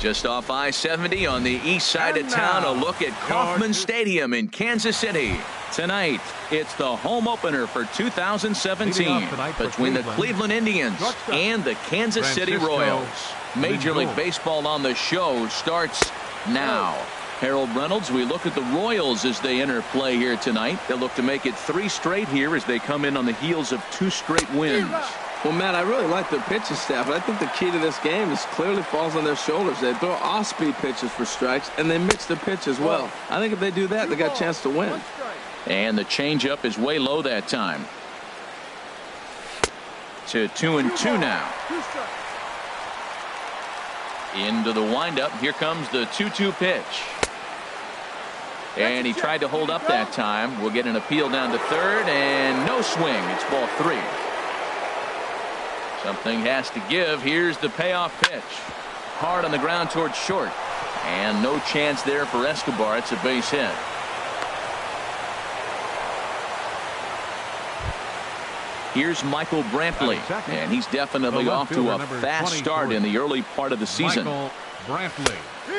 Just off I-70 on the east side of town, a look at Kauffman Stadium in Kansas City. Tonight, it's the home opener for 2017 between the Cleveland Indians and the Kansas City Royals. Major League Baseball on the show starts now. Harold Reynolds, we look at the Royals as they enter play here tonight. They'll look to make it 3 straight here as they come in on the heels of 2 straight wins. Well, Matt, I really like their pitching staff, but I think the key to this game is clearly falls on their shoulders. They throw off-speed pitches for strikes, and they mix the pitch as well. I think if they do that, they got a chance to win. And the changeup is way low that time. To 2-2 now. Into the windup. Here comes the 2-2 pitch. And he tried to hold up that time. We'll get an appeal down to third, and no swing. It's ball 3. Something has to give. Here's the payoff pitch. Hard on the ground towards short. And no chance there for Escobar. It's a base hit. Here's Michael Brantley. And he's definitely off to a fast start in the early part of the season.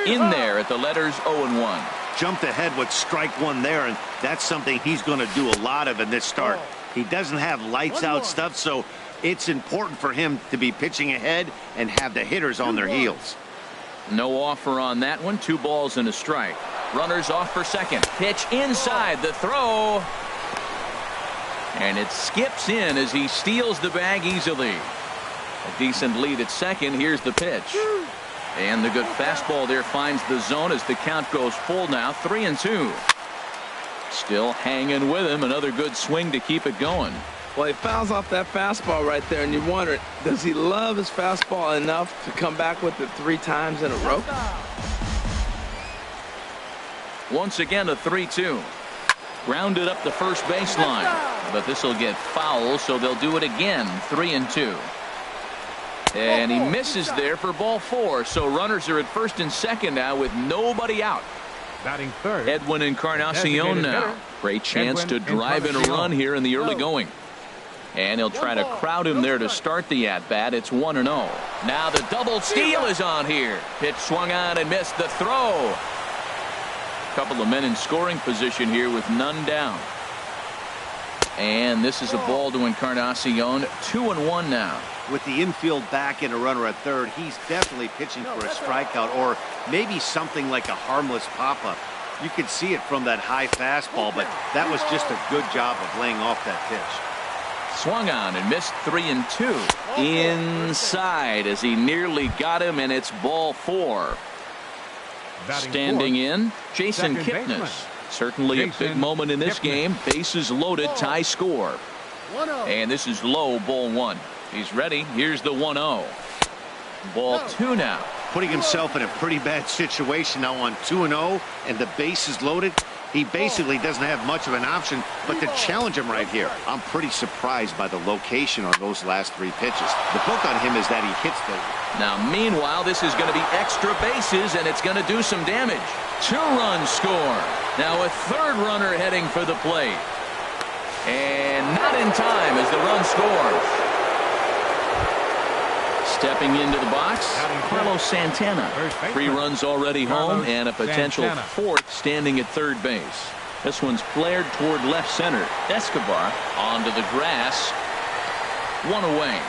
In there at the letters 0-1. Jumped ahead with strike 1 there, and that's something he's going to do a lot of in this start. He doesn't have lights out stuff, so it's important for him to be pitching ahead and have the hitters on their heels. No offer on that one. 2 balls and a strike. Runners off for second. Pitch inside. The throw. And it skips in as he steals the bag easily. A decent lead at second. Here's the pitch. And the good fastball there finds the zone as the count goes full now. 3-2. Still hanging with him. Another good swing to keep it going. Well, he fouls off that fastball right there, and you wonder, does he love his fastball enough to come back with it 3 times in a row? Once again, a 3-2. Grounded up the first baseline, but this will get foul, so they'll do it again. 3-2. And he misses there for ball 4, so runners are at first and second now with nobody out. Batting third, Edwin Encarnacion now. Great chance to drive in a run here in the early going. And he'll try to crowd him there to start the at-bat. It's 1-0. Now the double steal is on here. Pitch swung on and missed the throw. Couple of men in scoring position here with none down. And this is a ball to Encarnacion. 2-1 now. With the infield back and a runner at third, he's definitely pitching for a strikeout or maybe something like a harmless pop-up. You could see it from that high fastball, but that was just a good job of laying off that pitch. Swung on and missed 3-2. Inside as he nearly got him, and it's ball 4. Standing in, Jason Kipnis. Certainly a big moment in this game. Bases loaded, tie score. And this is low, ball 1. He's ready. Here's the 1-0. Ball 2 now. Putting himself in a pretty bad situation now on 2-0, and the bases loaded. He basically doesn't have much of an option but to challenge him right here. I'm pretty surprised by the location on those last 3 pitches. The book on him is that he hits them. Now, meanwhile, this is going to be extra bases, and it's going to do some damage. 2-run score. Now a third runner heading for the plate. And not in time as the run scores. Stepping into the box, Carlos Santana. 3 runs already home and a potential 4th standing at third base. This one's flared toward left center. Escobar onto the grass. 1 away.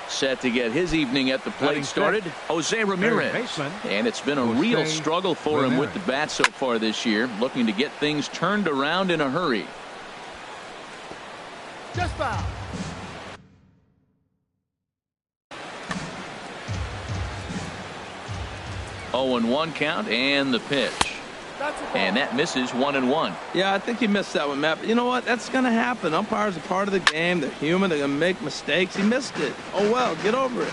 Set to get his evening at the plate started, Jose Ramirez. And it's been a real struggle for him with the bat so far this year, looking to get things turned around in a hurry. Just foul. Oh, 0-1 count, and the pitch. And that misses 1-1. Yeah, I think he missed that one, Matt. But you know what? That's going to happen. Umpires are part of the game. They're human. They're going to make mistakes. He missed it. Oh, well, get over it.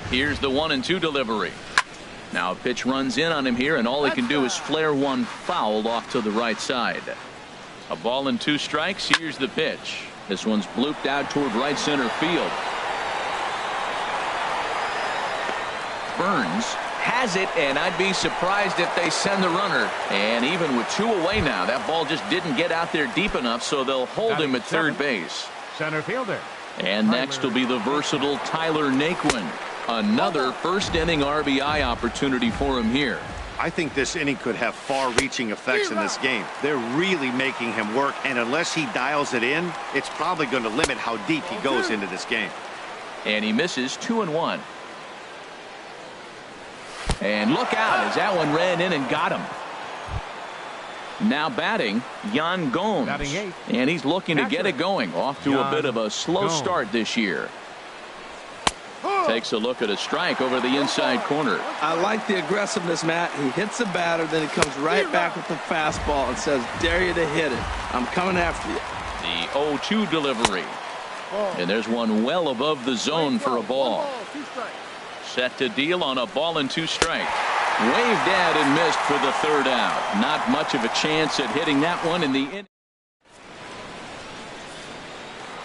Here's the 1-2 delivery. Now a pitch runs in on him here, and all he can do is flare one foul off to the right side. A ball and 2 strikes. Here's the pitch. This one's blooped out toward right center field. Burns has it, and I'd be surprised if they send the runner. And even with 2 away now, that ball just didn't get out there deep enough, so they'll hold him at third base. Center fielder. And next will be the versatile Tyler Naquin. Another first-inning RBI opportunity for him here. I think this inning could have far-reaching effects in this game. They're really making him work, and unless he dials it in, it's probably going to limit how deep he goes into this game. And he misses 2-1. And look out as that one ran in and got him. Now batting, Yan Gomes. Batting 8. And he's looking to get it going. Off to a bit of a slow start this year. Takes a look at a strike over the inside corner. I like the aggressiveness, Matt. He hits the batter, then he comes right back with the fastball and says, dare you to hit it. I'm coming after you. The 0-2 delivery. And there's one well above the zone for a ball. Set to deal on a ball and 2 strikes. Waved at and missed for the 3rd out. Not much of a chance at hitting that one in the inning.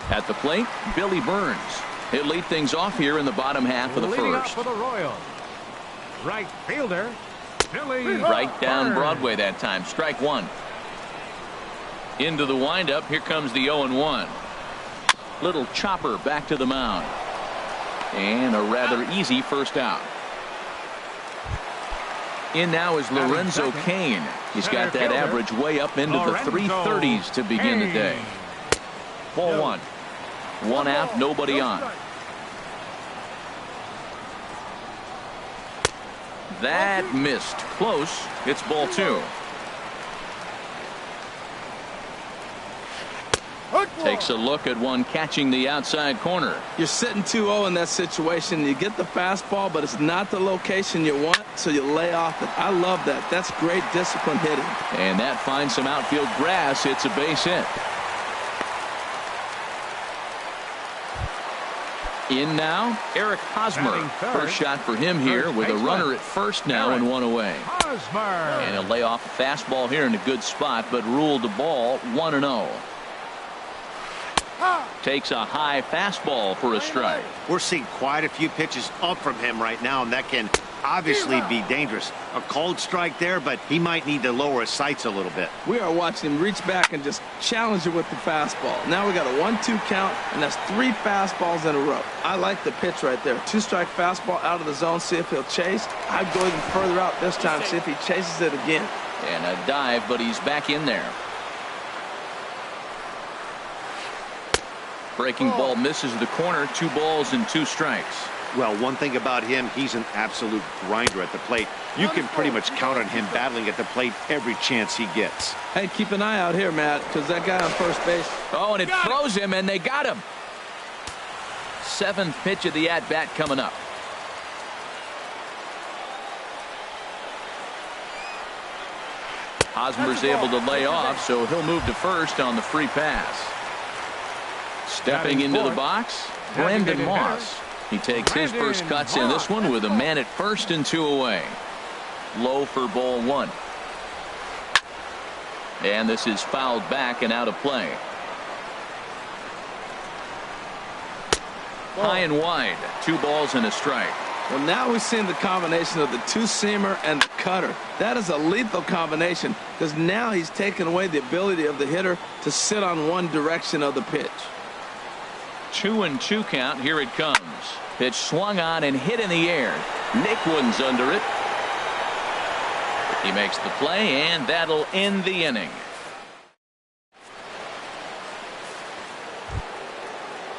At the plate, Billy Burns. He'll lead things off here in the bottom half of the Leading first. up for the Royals. Right fielder, Billy Right down Burns. Broadway that time. Strike 1. Into the windup. Here comes the 0-1. Little chopper back to the mound. And a rather easy first out. In now is Lorenzo Cain. He's got that average way up into the 330s to begin the day. Ball 1. 1 out, nobody on. That missed. Close. It's ball 2. Takes a look at one catching the outside corner. You're sitting 2-0 in that situation. You get the fastball, but it's not the location you want, so you lay off it. I love that. That's great discipline hitting. And that finds some outfield grass. It's a base hit. In now, Eric Hosmer. First shot for him here with a runner at first now and 1 away. And he'll lay off a fastball here in a good spot, but ruled the ball 1-0. Takes a high fastball for a strike. We're seeing quite a few pitches up from him right now, and that can obviously be dangerous. A cold strike there, but he might need to lower his sights a little bit. We are watching him reach back and just challenge it with the fastball. Now we got a 1-2 count, and that's 3 fastballs in a row. I like the pitch right there. 2-strike fastball out of the zone, see if he'll chase. I'd go even further out this time, see if he chases it again. And a dive, but he's back in there. Breaking ball misses the corner. 2 balls and 2 strikes. Well, one thing about him, he's an absolute grinder at the plate. You can pretty much count on him battling at the plate every chance he gets. Hey, keep an eye out here, Matt, because that guy on first base. Oh, and it throws him, and they got him. 7th pitch of the at-bat coming up. Hosmer's able to lay off, so he'll move to first on the free pass. Stepping into the box, Brandon Moss. He takes his first cuts in this one with a man at first and 2 away. Low for ball 1. And this is fouled back and out of play. High and wide. 2 balls and a strike. Well, now we're seeing the combination of the 2-seamer and the cutter. That is a lethal combination because now he's taken away the ability of the hitter to sit on one direction of the pitch. 2-2 count. Here it comes. Pitch swung on and hit in the air. Naquin's under it. He makes the play, and that'll end the inning.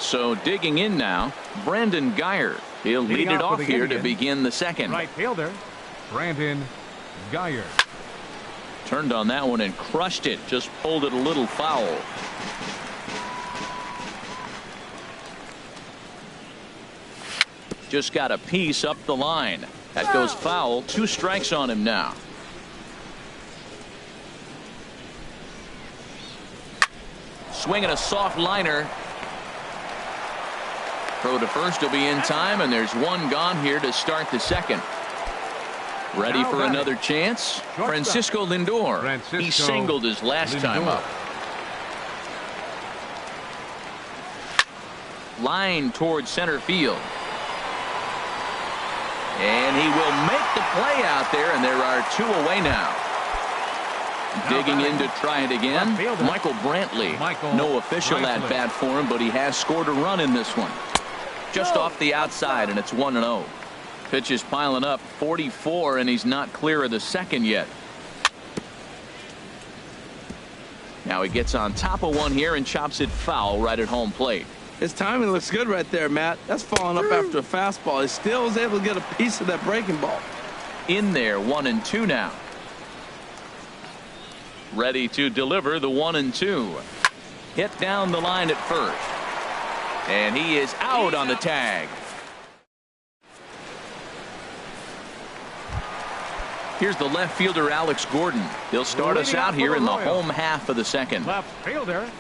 So digging in now, Brandon Guyer. He'll lead it off here to begin the second. Right fielder, Brandon Guyer. Turned on that one and crushed it. Just pulled it a little foul. Just got a piece up the line. That goes foul. 2 strikes on him now. Swinging a soft liner. Throw to first will be in time, and there's 1 gone here to start the second. Ready for another chance? Francisco Lindor. He singled his last time up. Line towards center field. And he will make the play out there, and there are 2 away now. Digging in to try it again, Michael Brantley. No official at bat for him, but he has scored a run in this one. Just off the outside, and it's 1-0. Pitch is piling up, 44, and he's not clear of the second yet. Now he gets on top of one here and chops it foul right at home plate. His timing looks good right there, Matt. That's falling up after a fastball. He still is able to get a piece of that breaking ball. In there, 1-2 now. Ready to deliver the 1-2. Hit down the line at first. And he is out on the tag. Here's the left fielder, Alex Gordon. He'll start us out here in the home half of the second. Left fielder,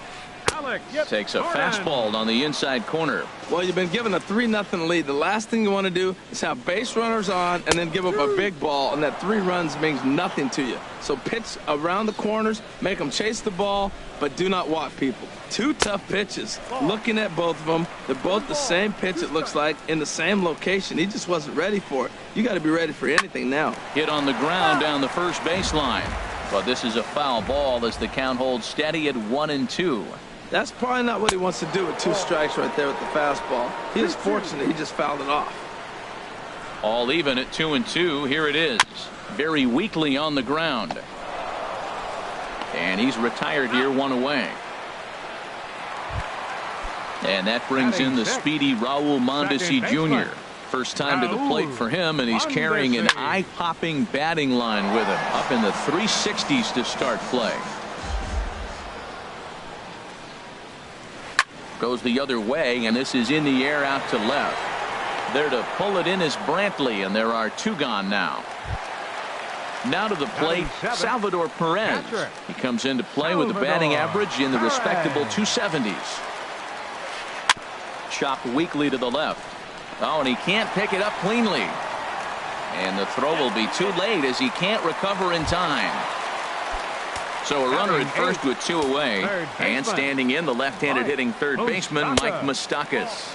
Alex. Takes a fastball on the inside corner. Well, you've been given a 3-0 lead. The last thing you want to do is have base runners on and then give up a big ball, and that 3 runs means nothing to you. So pitch around the corners, make them chase the ball, but do not walk people. 2 tough pitches. Looking at both of them, they're both the same pitch, it looks like, in the same location. He just wasn't ready for it. You got to be ready for anything now. Hit on the ground down the first baseline. But this is a foul ball as the count holds steady at 1-2. That's probably not what he wants to do with 2 strikes right there with the fastball. He is fortunate he just fouled it off. All even at 2-2. Here it is. Very weakly on the ground. And he's retired here, 1 away. And that brings in the speedy Raul Mondesi Jr. First time to the plate for him, and he's carrying an eye-popping batting line with him. Up in the 360s to start play. Goes the other way, and this is in the air out to left. There to pull it in is Brantley, and there are 2 gone now. Now to the plate, Salvador Perez. He comes into play with a batting average in the respectable 270s. Chopped weakly to the left. Oh, and he can't pick it up cleanly. And the throw will be too late as he can't recover in time. So a runner at first with 2 away. And standing in, the left-handed hitting third baseman, Mike Moustakas.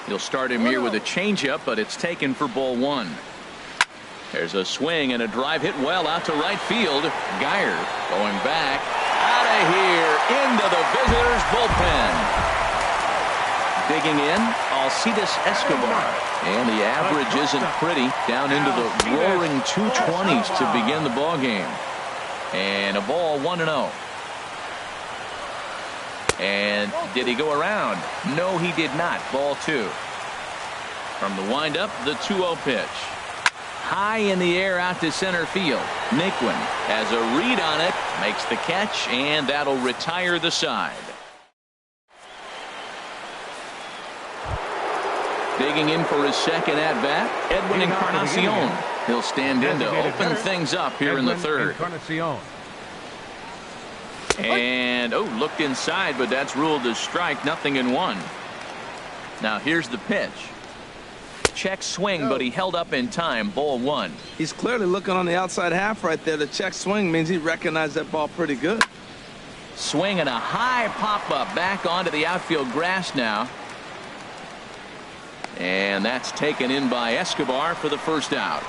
He'll start him here with a changeup, but it's taken for ball 1. There's a swing and a drive hit well out to right field. Geyer going back. Out of here into the visitors' bullpen. Digging in, Alcides Escobar. And the average isn't pretty. Down into the roaring 220s to begin the ball game. And a ball, 1-0. And did he go around? No, he did not. Ball 2. From the windup, the 2-0 pitch. High in the air out to center field. Naquin has a read on it, makes the catch, and that'll retire the side. Digging in for his second at-bat, Edwin Encarnacion. He'll stand in to open things up here in the third. And, oh, looked inside, but that's ruled as strike, 0-1. Now here's the pitch. Check swing, but he held up in time. Ball 1. He's clearly looking on the outside half right there. The check swing means he recognized that ball pretty good. Swing and a high pop-up back onto the outfield grass now. And that's taken in by Escobar for the first out.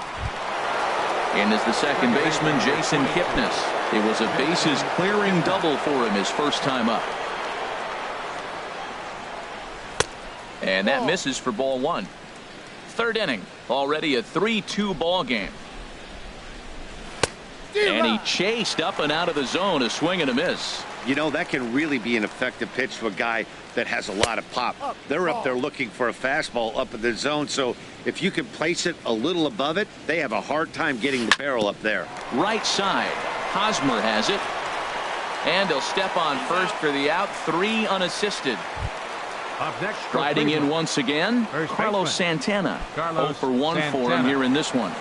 In is the second baseman, Jason Kipnis. It was a bases clearing double for him his first time up. And that misses for ball 1. Third inning, already a 3-2 ball game. And he chased up and out of the zone, a swing and a miss. You know, that can really be an effective pitch to a guy that has a lot of pop. They're up there looking for a fastball up in the zone, so if you can place it a little above it, they have a hard time getting the barrel up there. Right side, Hosmer has it. And he'll step on first for the out, 3 unassisted. Striding in once again, Carlos Santana. 0 for 1 for him here in this one.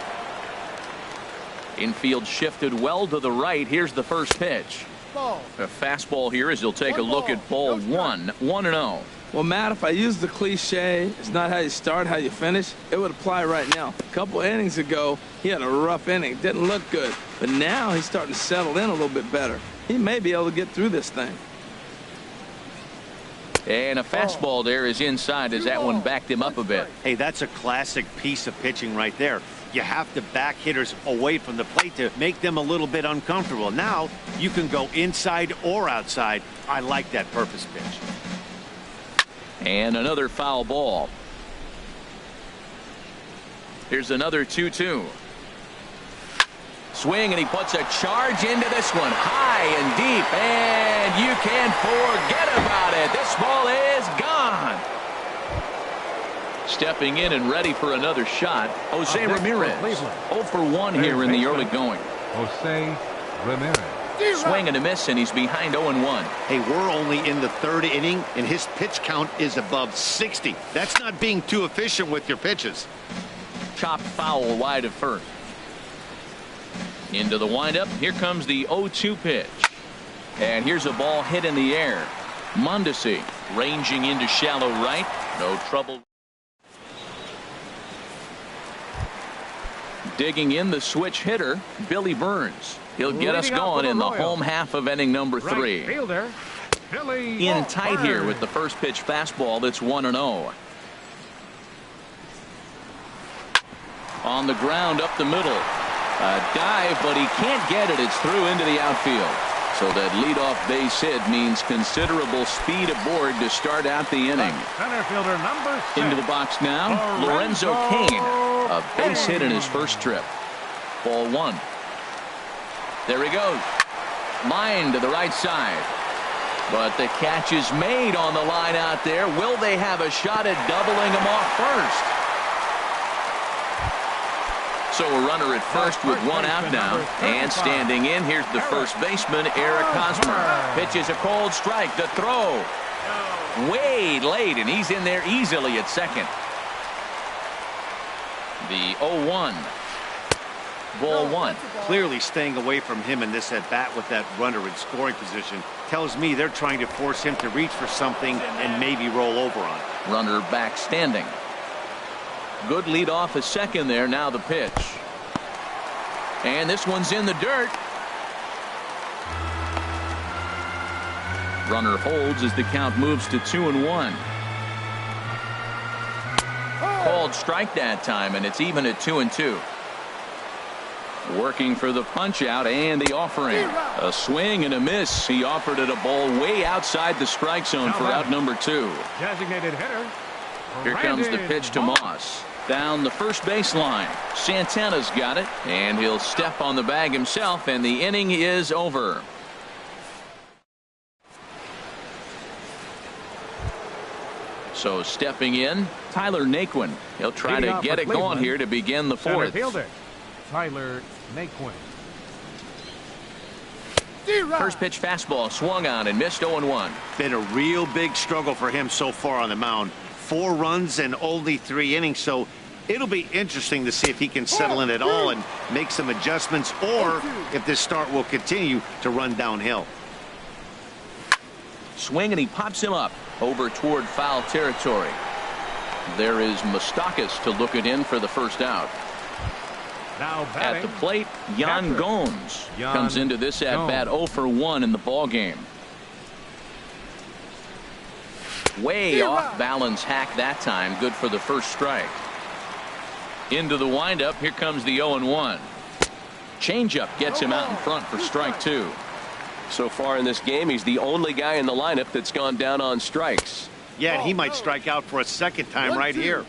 Infield shifted well to the right. Here's the first pitch. A fastball here as he'll take a look at ball 1. 1-0. Well, Matt, if I use the cliche, it's not how you start, how you finish, it would apply right now. A couple innings ago, he had a rough inning. Didn't look good. But now he's starting to settle in a little bit better. He may be able to get through this thing. And a fastball there is inside as that one backed him up a bit. Hey, that's a classic piece of pitching right there. You have to back hitters away from the plate to make them a little bit uncomfortable. Now you can go inside or outside. I like that purpose pitch. And another foul ball. Here's another 2-2. Swing, and he puts a charge into this one, high and deep, and you can forget about it. This ball is gone. Stepping in and ready for another shot, Jose Ramirez. 0 for 1 here in the early going. Jose Ramirez. Swing and a miss, and he's behind 0-1. Hey, we're only in the 3rd inning, and his pitch count is above 60. That's not being too efficient with your pitches. Chopped foul wide of first. Into the windup. Here comes the 0-2 pitch. And here's a ball hit in the air. Mondesi ranging into shallow right. No trouble. Digging in the switch hitter, Billy Burns. He'll get us going in the home half of inning number 3. Right fielder, Billy In tight Burns. here with the first pitch fastball that's 1-0. On the ground up the middle. A dive, but he can't get it. It's through into the outfield. So that leadoff base hit means considerable speed aboard to start out the inning. Center fielder number 6. Into the box now, Lorenzo Cain. A base hit in his first trip. Ball 1. There he goes. Line to the right side. But the catch is made on the line out there. Will they have a shot at doubling him off first? So a runner at first with 1 out now. And standing in, here's the first baseman, Eric Hosmer. Pitches a cold strike. The throw. Way late, and he's in there easily at second. The 0-1. Ball 1. Clearly staying away from him in this at-bat with that runner in scoring position tells me they're trying to force him to reach for something and maybe roll over on it. Runner back standing. Good lead off a second there. Now the pitch. And this one's in the dirt. Runner holds as the count moves to 2-1. Called strike that time, and it's even at 2-2. Working for the punch out and the offering. A swing and a miss. He offered it a ball way outside the strike zone for out number 2. Designated hitter. Here comes the pitch to Moss. Down the first baseline. Santana's got it, and he'll step on the bag himself, and the inning is over. So stepping in, Tyler Naquin. He'll try to get it going here to begin the 4th. Center fielder, Tyler Naquin. First pitch fastball swung on and missed 0-1. Been a real big struggle for him so far on the mound. 4 runs and only 3 innings, so it'll be interesting to see if he can settle in at all and make some adjustments, or if this start will continue to run downhill. Swing, and he pops him up over toward foul territory. There is Moustakas to look it in for the first out. Now At the plate, Yan Gomes comes into this at bat 0 for 1 in the ball game. Way off balance hack that time. Good for the first strike. Into the windup. Here comes the 0-1. Changeup gets him out in front for strike 2. So far in this game, he's the only guy in the lineup that's gone down on strikes. Yeah, and he might strike out for a second time right here.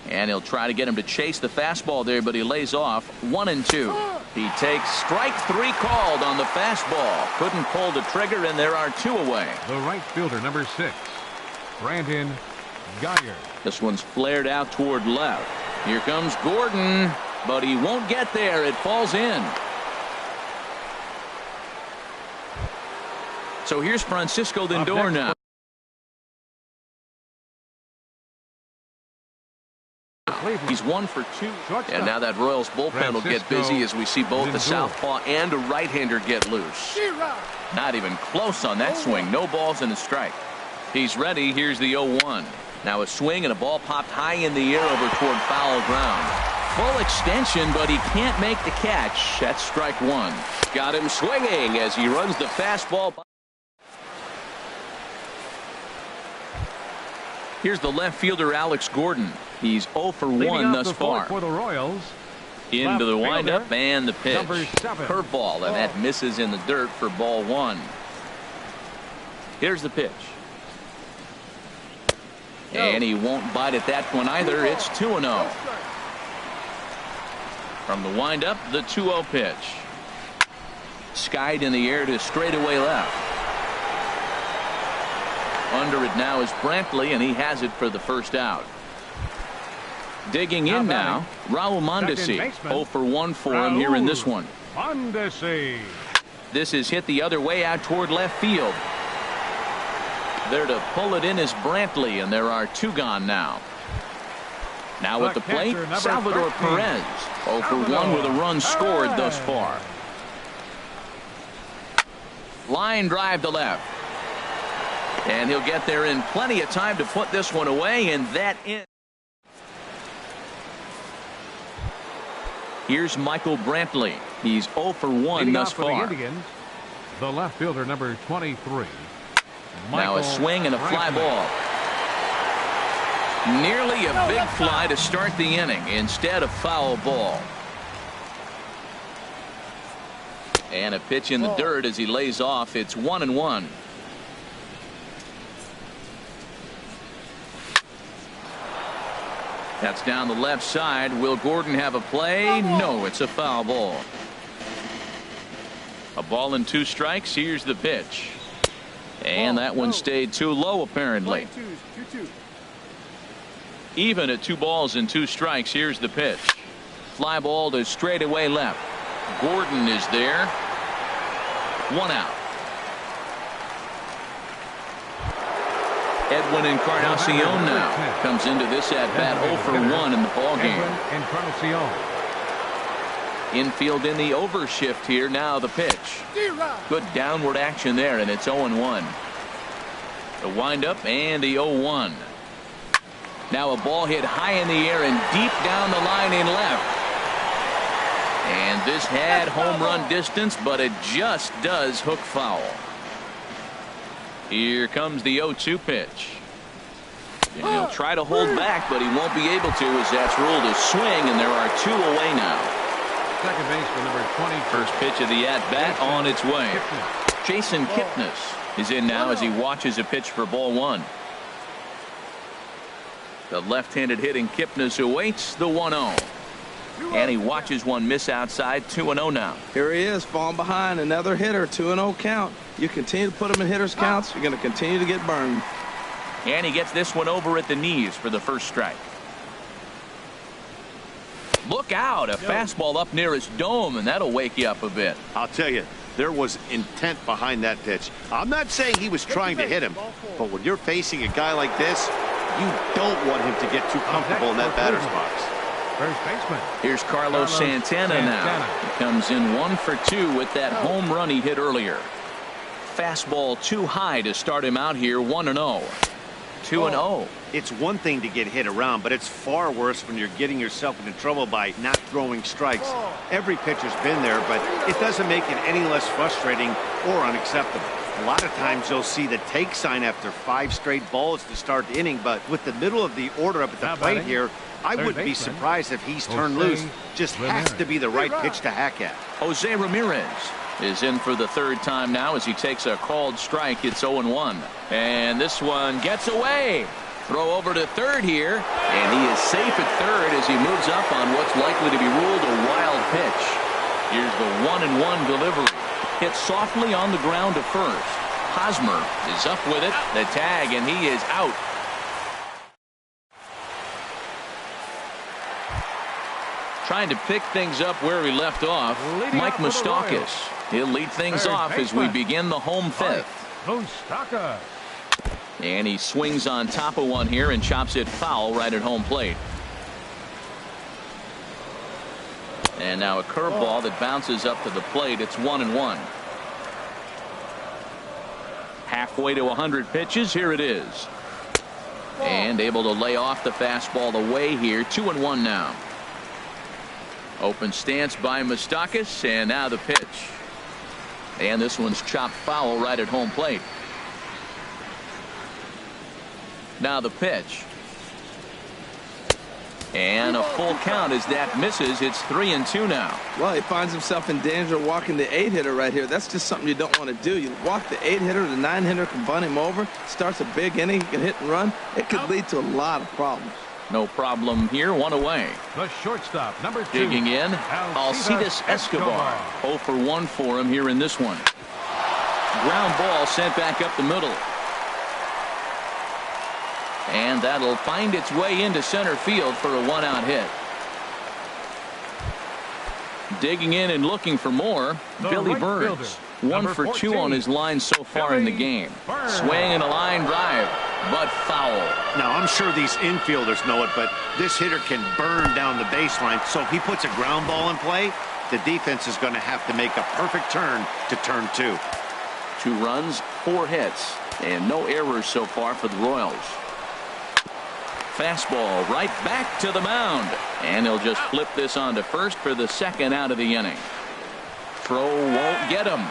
And he'll try to get him to chase the fastball there, but he lays off 1-2. He takes strike 3 called on the fastball. Couldn't pull the trigger, and there are 2 away. The right fielder, number 6, Brandon Geyer. This one's flared out toward left. Here comes Gordon, but he won't get there. It falls in. So here's Francisco Lindor now. He's 1 for 2. And now that Royals bullpen will get busy as we see both the southpaw and a right-hander get loose. Not even close on that swing. No balls and a strike. He's ready. Here's the 0-1. Now a swing and a ball popped high in the air over toward foul ground. Full extension, but he can't make the catch. That's strike 1. Got him swinging as he runs the fastball. Here's the left fielder, Alex Gordon. He's 0 for 1 thus far. For the Royals. Into the windup fielder, and the pitch. Curveball, and that misses in the dirt for ball 1. Here's the pitch. And he won't bite at that one either. It's 2-0. From the windup, the 2-0 pitch. Skied in the air to straightaway left. Under it now is Brantley, and he has it for the first out. Digging in now, Raul Mondesi. 0 for 1 for him here in this one. Mondesi. This is hit the other way out toward left field. There to pull it in is Brantley, and there are 2 gone now. Now at the plate, Salvador Perez. 0 for 1 with a run scored thus far. Line drive to left. And he'll get there in plenty of time to put this one away, and that in. Here's Michael Brantley. He's 0 for 1 thus far. The Indians, the left fielder, number 23. Now a swing and a fly ball. Nearly a big fly to start the inning. Instead, a foul ball. And a pitch in the dirt as he lays off. It's 1-1. That's down the left side. Will Gordon have a play? No, it's a foul ball. A ball and 2 strikes. Here's the pitch. And that one stayed too low, apparently. Even at 2 balls and 2 strikes. Here's the pitch. Fly ball to straightaway left. Gordon is there. 1 out. Edwin Encarnacion now comes into this at bat 0 for 1 in the ball game. Infield in the overshift here. Now the pitch. Good downward action there, and it's 0-1. The windup and the 0-1. Now a ball hit high in the air and deep down the line in left. And this had home run distance, but it just does hook foul. Here comes the 0-2 pitch. And he'll try to hold back, but he won't be able to, as that's ruled a swing, and there are 2 away now. Second baseman, number 20. First pitch of the at-bat on its way. Jason Kipnis is in now as he watches a pitch for ball 1. The left-handed hitting Kipnis awaits the 1-0. And he watches one miss outside. 2-0 now. Here he is, falling behind. Another hitter. 2-0 count. You continue to put him in hitters' counts, you're going to continue to get burned. And he gets this one over at the knees for the first strike. Look out. A fastball up near his dome, and that'll wake you up a bit. I'll tell you, there was intent behind that pitch. I'm not saying he was trying to hit him, but when you're facing a guy like this, you don't want him to get too comfortable in that batter's box. First baseman. Here's Carlos Santana now. He comes in 1 for 2 with that home run he hit earlier. Fastball too high to start him out here. 1-0. 2-0. It's one thing to get hit around, but it's far worse when you're getting yourself into trouble by not throwing strikes. Every pitcher's been there, but it doesn't make it any less frustrating or unacceptable. A lot of times you'll see the take sign after 5 straight balls to start the inning, but with the middle of the order up at the plate here, I wouldn't be surprised if he's turned loose. Just has to be the right pitch to hack at. Jose Ramirez is in for the 3rd time now as he takes a called strike. It's 0-1. And this one gets away. Throw over to third here, and he is safe at third as he moves up on what's likely to be ruled a wild pitch. Here's the 1-1 delivery. Hit softly on the ground to first. Hosmer is up with it. The tag, and he is out. Trying to pick things up where he left off, Mike Moustakas. He'll lead things off as we begin the home 5th. Moustakas. And he swings on top of one here and chops it foul right at home plate. And now a curveball that bounces up to the plate. It's 1-1. Halfway to 100 pitches. Here it is. And able to lay off the fastball away here. 2-1 now. Open stance by Moustakas, and now the pitch. And this one's chopped foul right at home plate. Now the pitch. And a full count as that misses. It's 3-2 now. Well, he finds himself in danger of walking the 8-hitter right here. That's just something you don't want to do. You walk the 8-hitter, the 9-hitter can bunt him over, starts a big inning, he can hit and run. It could lead to a lot of problems. No problem here, one away. The shortstop, number 2. Digging in, Alcides Escobar. 0 for 1 for him here in this one. Ground ball sent back up the middle. And that'll find its way into center field for a 1-out hit. Digging in and looking for more, Billy Burns. 1 for 2 on his line so far in the game. Swing and a line drive, but foul. Now, I'm sure these infielders know it, but this hitter can burn down the baseline. So if he puts a ground ball in play, the defense is going to have to make a perfect turn to turn 2. 2 runs, 4 hits, and no errors so far for the Royals. Fastball right back to the mound, and he'll just flip this on to first for the 2nd out of the inning. Throw won't get him.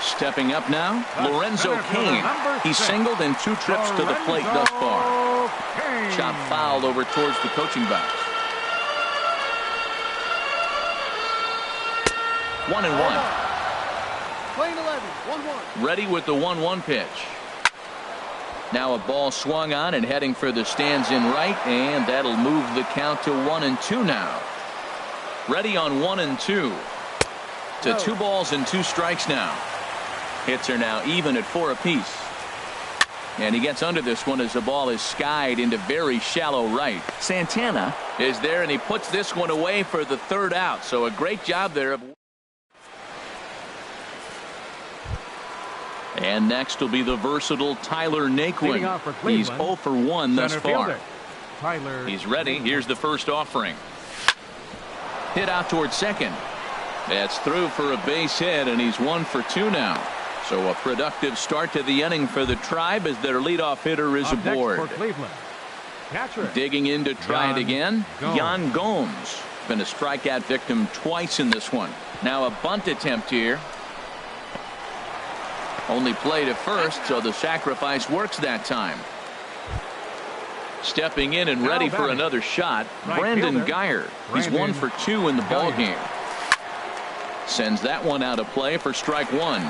Stepping up now, Lorenzo Cain. He's singled in 2 trips to the plate thus far. Chop fouled over towards the coaching box. 1-1. Playing 11, 1-1. Ready with the 1-1 pitch. Now a ball swung on and heading for the stands in right, and that'll move the count to 1-2 now. Ready on 1-2 to 2 balls and 2 strikes now. Hits are now even at 4 apiece. And he gets under this one as the ball is skied into very shallow right. Santana is there, and he puts this one away for the 3rd out. So a great job there. And next will be the versatile Tyler Naquin. He's 0 for 1 thus far. He's ready. Here's the first offering. Hit out towards second. That's through for a base hit, and he's 1 for 2 now. So a productive start to the inning for the Tribe as their leadoff hitter is aboard. Digging in to try it again, Yan Gomes. Been a strikeout victim twice in this one. Now a bunt attempt here. Only played at first, so the sacrifice works that time. Stepping in and ready for another shot, Brandon Geyer. He's 1 for 2 in the ballgame. Sends that one out of play for strike 1.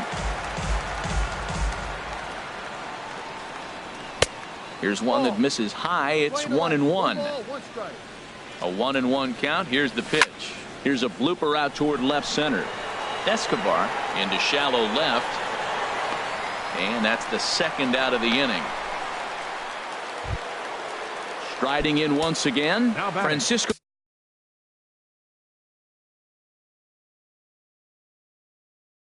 Here's one that misses high. It's 1-1. A 1-1 count. Here's the pitch. Here's a blooper out toward left center. Escobar into shallow left. And that's the 2nd out of the inning. Striding in once again, Francisco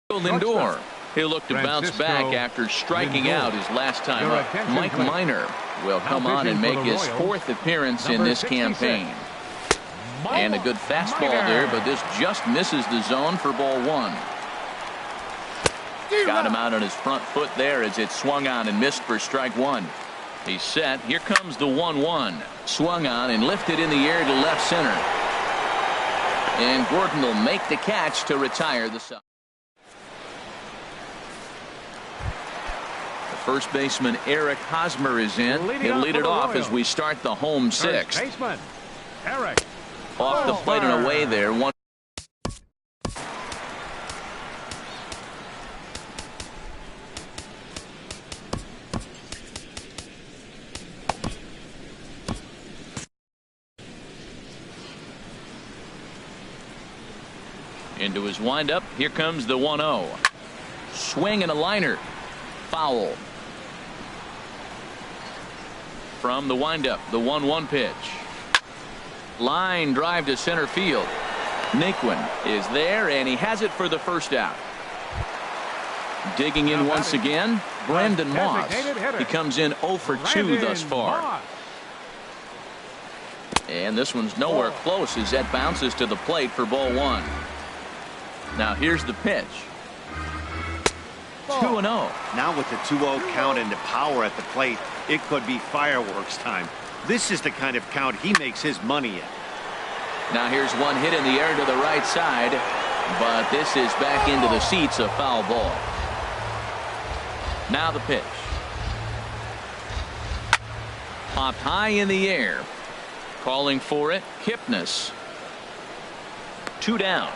Lindor. He'll look to bounce back after striking out his last time up. Mike Minor will come on and make his 4th appearance in this campaign. And a good fastball there, but this just misses the zone for ball 1. Got him out on his front foot there as it swung on and missed for strike 1. He's set. Here comes the 1-1. Swung on and lifted in the air to left center. And Gordon will make the catch to retire the side. The first baseman Eric Hosmer is in. He'll lead it off as we start the home 6th. Off the plate and away there. One. Into his windup. Here comes the 1-0. Swing and a liner. Foul. From the windup, the 1-1 pitch. Line drive to center field. Naquin is there, and he has it for the 1st out. Digging in once again, Brandon Moss. He comes in 0 for 2 thus far. And this one's nowhere close as that bounces to the plate for ball 1. Now here's the pitch. 2-0. Now with the 2-0 count and the power at the plate, it could be fireworks time. This is the kind of count he makes his money in. Now here's one hit in the air to the right side, but this is back into the seats, a foul ball. Now the pitch. Popped high in the air. Calling for it, Kipnis. 2 down.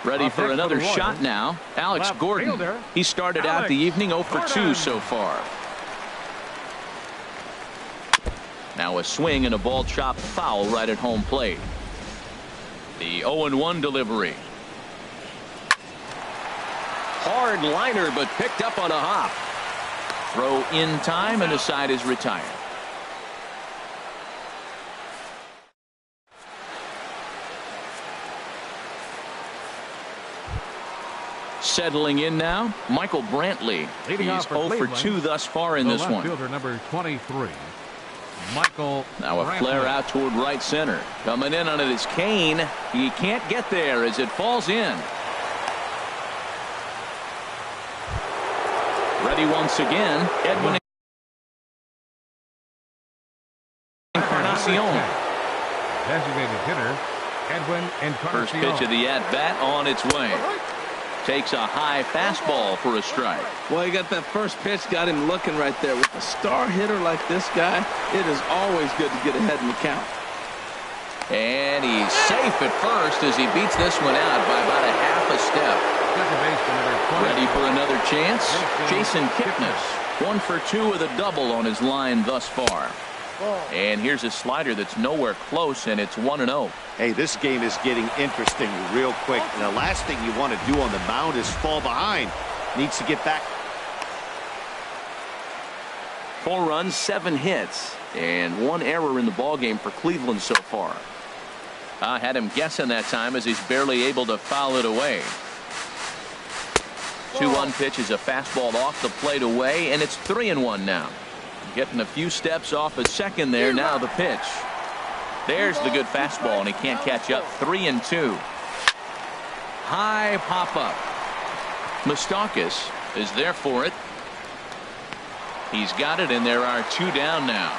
Ready for another shot now. Alex Gordon. He started out the evening 0 for 2 so far. Now a swing and a ball chopped foul right at home plate. The 0-1 delivery. Hard liner, but picked up on a hop. Throw in time, and the side is retired. Settling in now, Michael Brantley. He's 0 for 2 thus far in this one. Fielder number 23, Michael. Now a flare out toward right center. Coming in on it is Kane. He can't get there as it falls in. Ready once again, Edwin Encarnacion. Designated hitter, Edwin Encarnacion. First pitch of the at-bat on its way. Takes a high fastball for a strike. Well, you got that first pitch, got him looking right there. With a star hitter like this guy, it is always good to get ahead in the count. And he's safe at first as he beats this one out by about a half a step. Ready for another chance? Jason Kipnis. 1 for 2 with a double on his line thus far. And here's a slider that's nowhere close, and it's 1-0. Hey, this game is getting interesting real quick. And the last thing you want to do on the mound is fall behind. Needs to get back. 4 runs, 7 hits, and 1 error in the ballgame for Cleveland so far. I had him guessing that time as he's barely able to foul it away. 2-1 pitch is a fastball off the plate away, and it's 3-1 now. Getting a few steps off at second there. Now the pitch. There's the good fastball, and he can't catch up. 3-2. High pop up. Moustakas is there for it. He's got it, and there are 2 down now.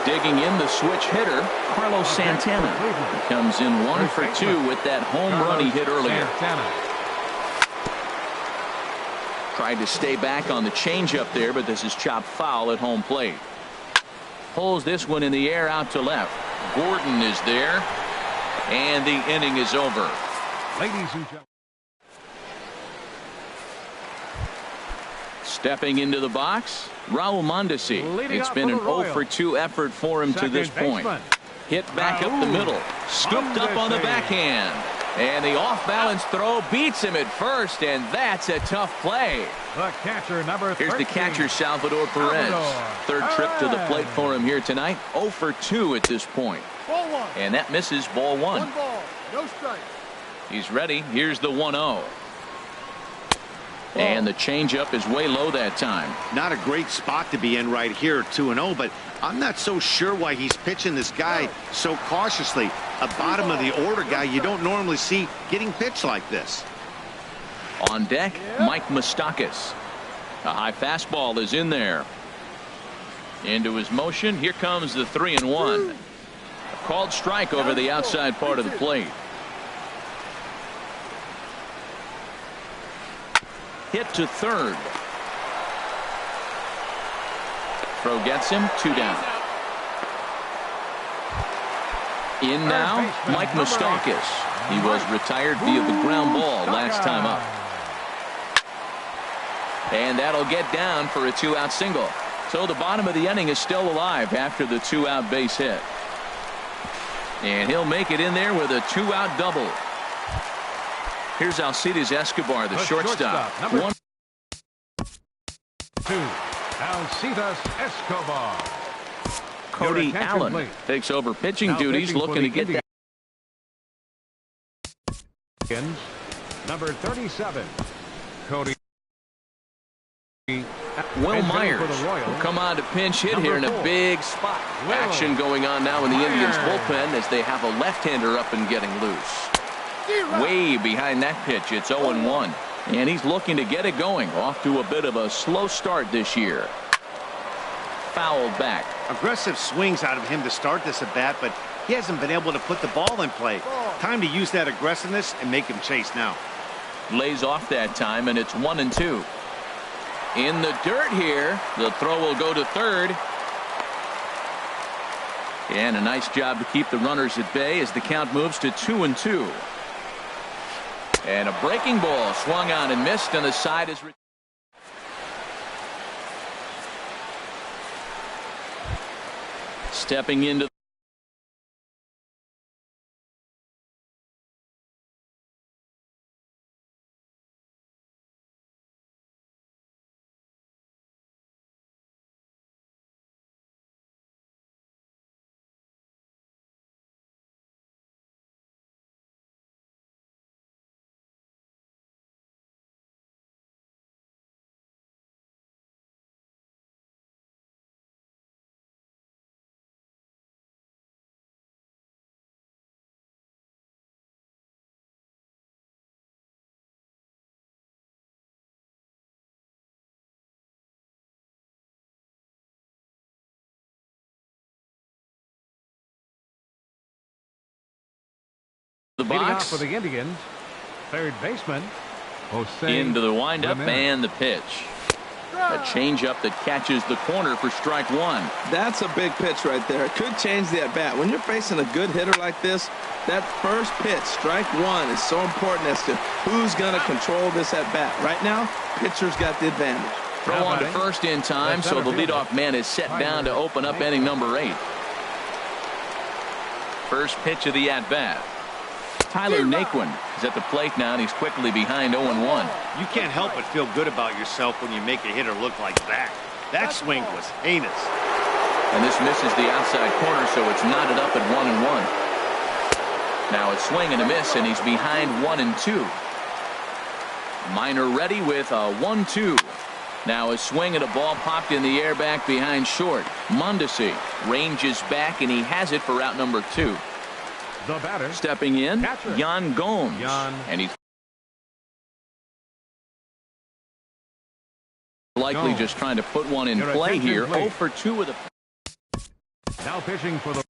Digging in the switch hitter, Carlos Santana. He comes in 1 for 2 with that home run he hit earlier. Tried to stay back on the changeup there, but this is chopped foul at home plate. Pulls this one in the air out to left. Gordon is there, and the inning is over. Ladies and gentlemen. Stepping into the box, Raul Mondesi. It's been an 0 for 2 effort for him to this point. Hit back up the middle. Scooped up on the backhand. And the off-balance throw beats him at first, and that's a tough play. The catcher, number 13. Here's the catcher, Salvador Perez. Third trip to the plate for him here tonight. 0 for 2 at this point. Ball 1. And that misses ball 1. 1 ball, no strike. He's ready. Here's the 1-0. And the changeup is way low that time. Not a great spot to be in right here, 2-0, but I'm not so sure why he's pitching this guy so cautiously. A bottom of the order guy you don't normally see getting pitched like this. On deck, Mike Moustakas. A high fastball is in there. Into his motion. Here comes the 3-1. A called strike over the outside part of the plate. Hit to third. Throw gets him. 2 down. In now, Mike Moustakas. He was retired via the ground ball last time up. And that'll get down for a 2-out single. So the bottom of the inning is still alive after the 2-out base hit. And he'll make it in there with a 2-out double. Here's Alcides Escobar, the shortstop. Number 2, Alcides Escobar. Cody Allen takes over pitching duties, looking to get that. Number 37, Cody. Will Myers will come on to pinch hit here in a big spot. Action going on now in the Indians bullpen as they have a left-hander up and getting loose. Way behind that pitch. It's 0-1. And he's looking to get it going. Off to a bit of a slow start this year. Fouled back. Aggressive swings out of him to start this at bat, but he hasn't been able to put the ball in play. Time to use that aggressiveness and make him chase now. Lays off that time, and it's 1-2. in the dirt here. The throw will go to third. And a nice job to keep the runners at bay as the count moves to 2-2. And a breaking ball swung on and missed, and the side is stepping into the box for the Indians, third baseman Jose into the windup and the pitch. A changeup that catches the corner for strike one. That's a big pitch right there. It could change the at-bat. When you're facing a good hitter like this, that first pitch, strike one, is so important as to who's going to control this at-bat. Right now, pitcher's got the advantage. Throw on to first in time, so the leadoff man is set down to open up inning number 8. First pitch of the at-bat. Tyler Naquin is at the plate now, and he's quickly behind 0-1. You can't help but feel good about yourself when you make a hitter look like that. That swing was heinous. And this misses the outside corner, so it's knotted up at 1-1. Now a swing and a miss, and he's behind 1-2. Minor ready with a 1-2. Now a swing and a ball popped in the air back behind short. Mondesi ranges back, and he has it for out number 2. The batter, stepping in, catcher, Yan Gomes. And he's likely just trying to put one in play here. 0 for 2 with a. Now pitching for the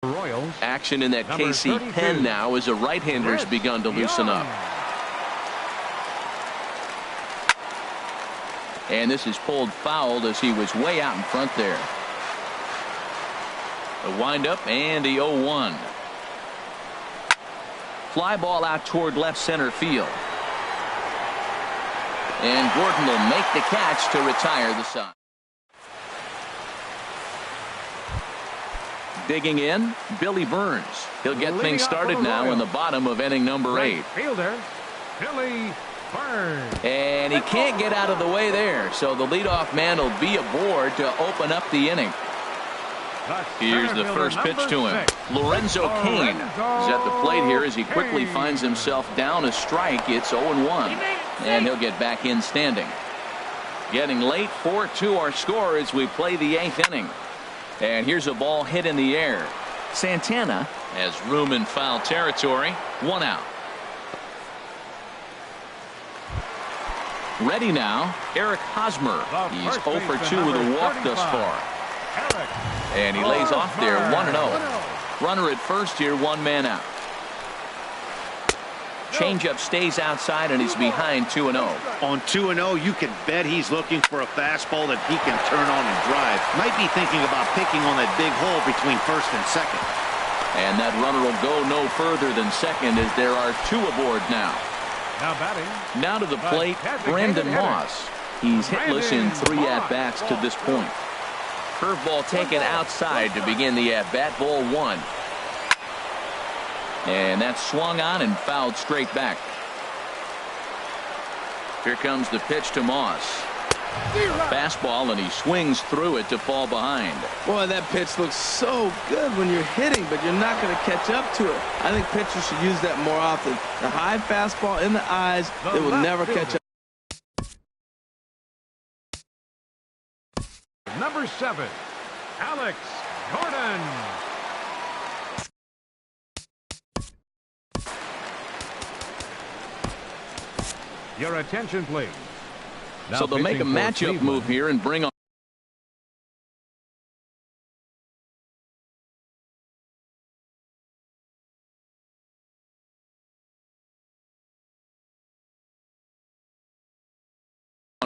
Royals. Action in that KC pen now as a right-hander's begun to loosen up. And this is pulled foul as he was way out in front there. The windup and the 0-1. Fly ball out toward left center field. And Gordon will make the catch to retire the side. Digging in, Billy Burns. He'll get things started now in the bottom of inning number 8. Fielder, Billy Burns. And he can't get out of the way there, so the leadoff man will be aboard to open up the inning. Here's the first pitch to him. Lorenzo Cain is at the plate here as he quickly finds himself down a strike. It's 0-1, and he'll get back in standing. Getting late, 4-2 our score as we play the 8th inning. And here's a ball hit in the air. Santana has room in foul territory. 1 out. Ready now, Eric Hosmer. He's 0 for 2 with a walk thus far. And he lays off there, 1-0. Runner at first here, 1 man out. Changeup stays outside, and he's behind 2-0. On 2-0, you can bet he's looking for a fastball that he can turn on and drive. Might be thinking about picking on that big hole between first and second. And that runner will go no further than second as there are 2 aboard now. Now batting. Now to the plate, Brandon Moss. He's hitless in 3 at-bats to this point. Curveball taken outside to begin the at-bat, ball 1. And that's swung on and fouled straight back. Here comes the pitch to Moss. Fastball, and he swings through it to fall behind. Boy, that pitch looks so good when you're hitting, but you're not going to catch up to it. I think pitchers should use that more often. The high fastball in the eyes, they will never catch up. Number 7, Alex Gordon. Your attention, please. So they'll make a matchup move here and bring on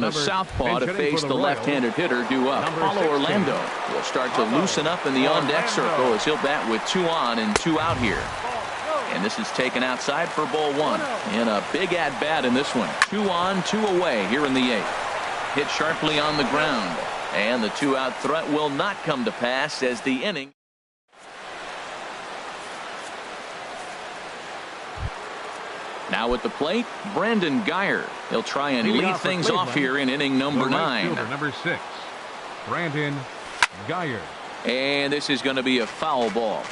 on a southpaw to face the left-handed hitter due up. Paulo Orlando will start to loosen up in the on-deck circle as he'll bat with 2 on and 2 out here. And this is taken outside for ball 1. And a big at-bat in this one. 2 on, 2 away here in the 8th. Hit sharply on the ground. And the 2-out threat will not come to pass as the inning. Now at the plate, Brandon Geyer. He'll try and lead things off here in inning number 9. Number 6, Brandon Geyer. And this is going to be a foul ball.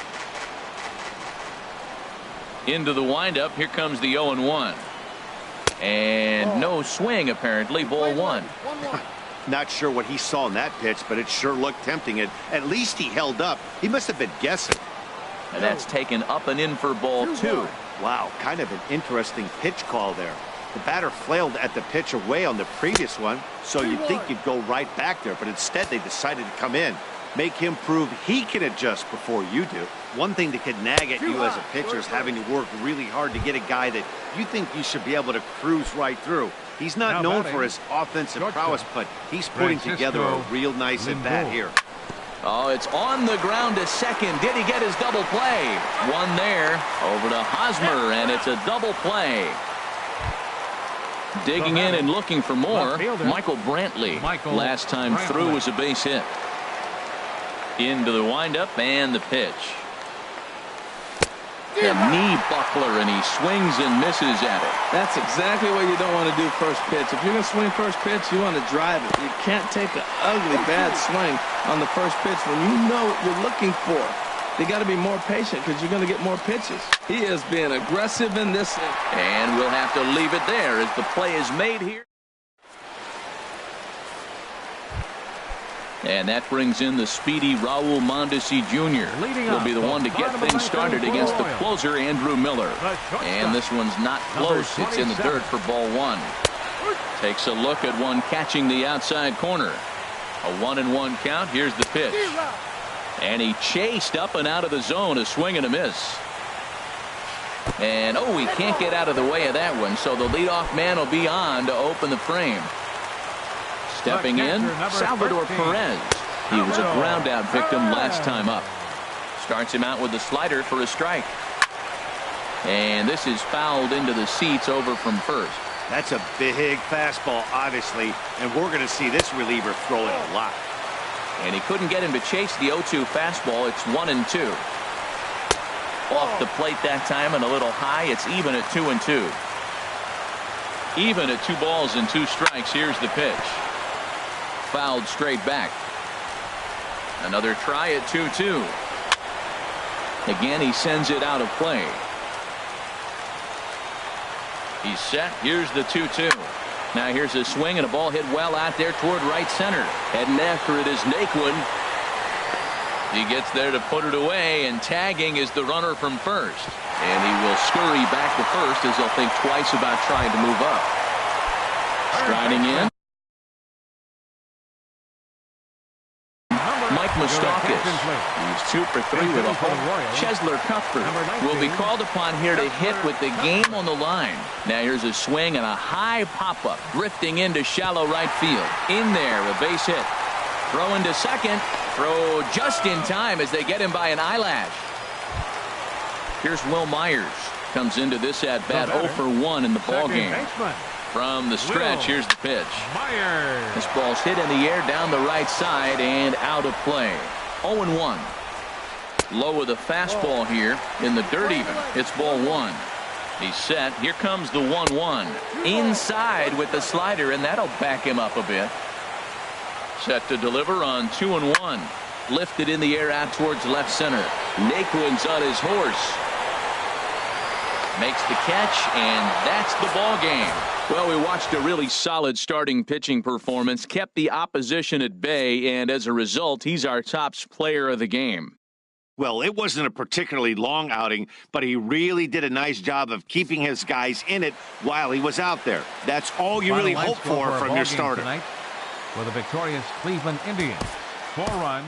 Into the windup. Here comes the 0-1. And no swing, apparently. Ball 1. Not sure what he saw in that pitch, but it sure looked tempting. At least he held up. He must have been guessing. And that's taken up and in for ball 2. Wow, kind of an interesting pitch call there. The batter flailed at the pitch away on the previous one, so you'd think you'd go right back there, but instead they decided to come in. Make him prove he can adjust before you do. One thing that could nag at you as a pitcher is having to work really hard to get a guy that you think you should be able to cruise right through. He's not known for his offensive prowess, but he's putting together a real nice at-bat here. Oh, it's on the ground to second. Did he get his double play? One there over to Hosmer, and it's a double play. Digging in and looking for more, Michael Brantley. Last time through was a base hit. Into the windup and the pitch. The knee buckler, and he swings and misses at it. That's exactly what you don't want to do first pitch. If you're going to swing first pitch, you want to drive it. You can't take an ugly, bad swing on the first pitch when you know what you're looking for. You got to be more patient because you're going to get more pitches. He is being aggressive in this. And we'll have to leave it there as the play is made here. And that brings in the speedy Raul Mondesi Jr. Will be the one to get things started against the closer, Andrew Miller. And this one's not close. It's in the dirt for ball 1. Takes a look at one catching the outside corner. A 1-1 count. Here's the pitch. And he chased up and out of the zone. A swing and a miss. And, oh, he can't get out of the way of that one. So the leadoff man will be on to open the frame. Stepping in, Salvador Perez. He was a ground out victim last time up. Starts him out with the slider for a strike. And this is fouled into the seats over from first. That's a big fastball, obviously, and we're going to see this reliever throw it a lot. And he couldn't get him to chase the 0-2 fastball. It's 1-2. Off the plate that time and a little high. It's even at 2-2. Even at 2 balls and 2 strikes. Here's the pitch. Fouled straight back. Another try at 2-2. Again, he sends it out of play. He's set. Here's the 2-2. Now here's a swing and a ball hit well out there toward right center. Heading after it is Naquin. He gets there to put it away, and tagging is the runner from first. And he will scurry back to first as he'll think twice about trying to move up. Striding in. Moustakas. He's 2 for 3 with a home. Chesler Cuthbert will be called upon here to hit with the game on the line. Now here's a swing and a high pop-up, drifting into shallow right field. In there, a base hit. Throw into second. Throw just in time as they get him by an eyelash. Here's Will Myers. Comes into this at-bat 0 for 1 in the ballgame. From the stretch, here's the pitch. This ball's hit in the air down the right side and out of play. 0-1. Low with a fastball here in the dirt even. It's ball 1. He's set. Here comes the 1-1. Inside with the slider, and that'll back him up a bit. Set to deliver on 2-1. Lifted in the air out towards left center. Naquin's on his horse. Makes the catch, and that's the ball game. Well, we watched a really solid starting pitching performance, kept the opposition at bay, and as a result, he's our top player of the game. Well, it wasn't a particularly long outing, but he really did a nice job of keeping his guys in it while he was out there. That's all you really hope for from your starter. Tonight for the victorious Cleveland Indians. 4 runs.